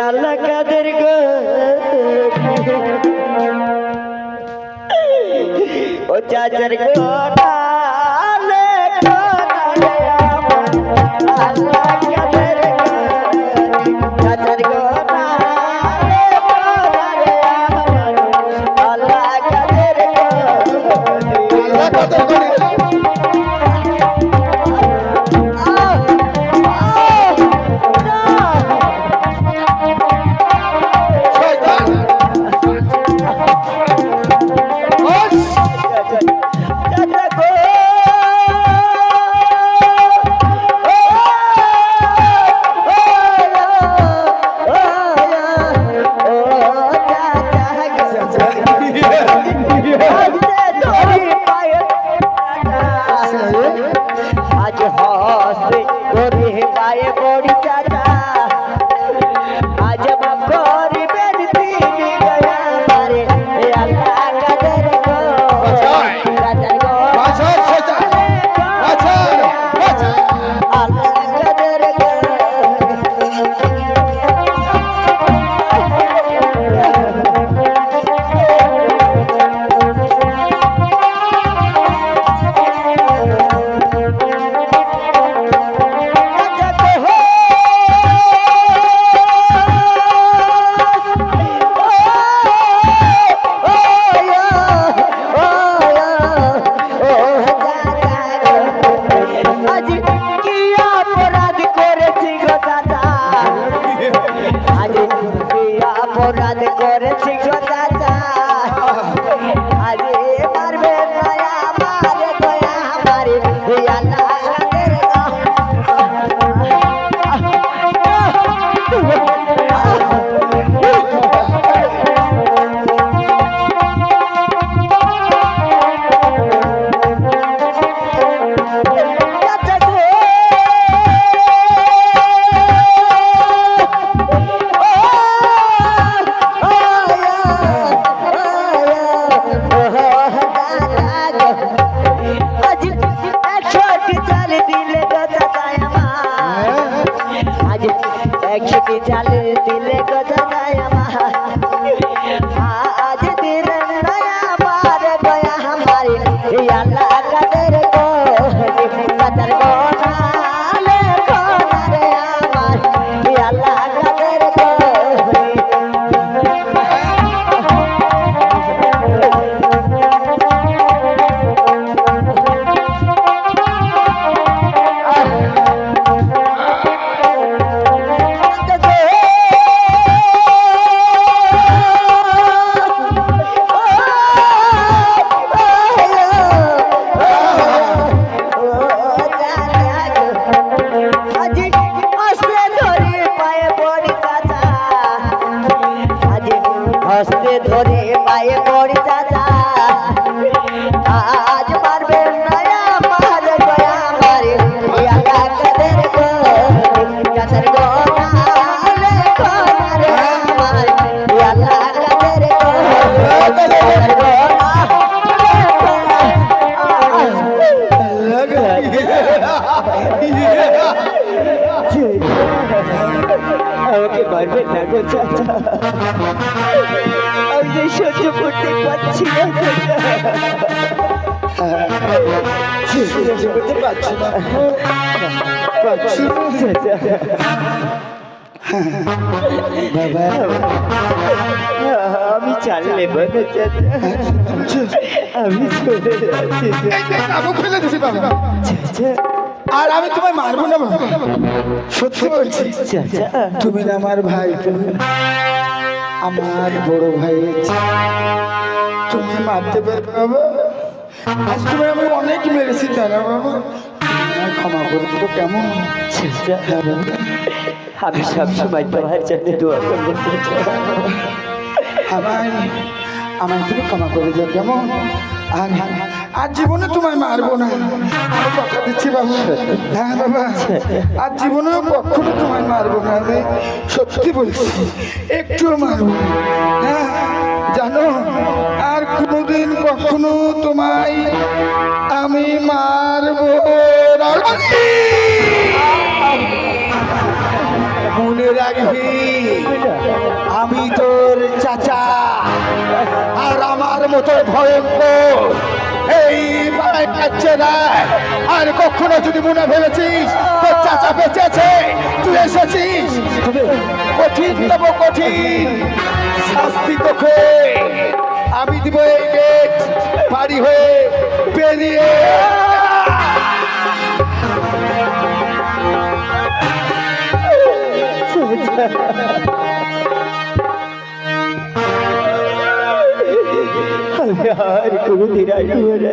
আল্লাহ কাদের গো ও চাচার গো নালে কোনারে আমার আল্লাহ কাদের গো চাচার গো নালে কোনারে আমার আল্লাহ কাদের গো আল্লাহ কাদের গো হস্তে ধরে পায়ে পড়ি চাচা আজ পারবেন না আমার গয়া মারে আল্লাহ কাদের গো চাচার গো নালে কোনারে আমার আল্লাহ কাদের গো চাচার গো আমাকে পারবেন না গো চাচা আমি যে সহ্য করতে পারছি না সহ্য করতে পারছি না পারছি বাবা আমি চাললে বলো চাচা আমি চলে যাচ্ছি ফেলে দিছি বাবা চাচা আর আমি তোমায় মারবো না বাবা সত্যি বলছি চাচা তুমি না আমার ভাই তুমি আমার বড় ভাই তুমি মারতে পারবে বাবা আজ তুমি আমি অনেক মেরেছি তারা বাবা ক্ষমা করে দেবো কেমন চাচা আমি সবসময় তোমার জন্য দোয়া করবো চাচা আমায় আমায় তুমি ক্ষমা করে দাও কেমন আর আর জীবনে তোমায় মারবো না আমি কথা দিচ্ছি বাবা হ্যাঁ বাবা আর জীবনে কখনো তোমায় মারবো না আমি সত্যি বলছি একটুও মারবো না হ্যাঁ জানো আর কোনোদিন কখনো তোমায় আমি মারবো না। মনে রাখবি আমি তোর চাচা, আর আমার মতো ভয়ঙ্কর এই পাড়ায় পাচ্ছে না। আর কখনো যদি মনে ভেবেছিস তোর চাচা বেঁচেছে, তুই এসেছিস, কঠিন দেবো কঠিন শাস্তি তোকে। আমি দিব এই গেট বাড়ি হয়ে বেরিয়ে। আমি আর কোনোদিন আসবো না।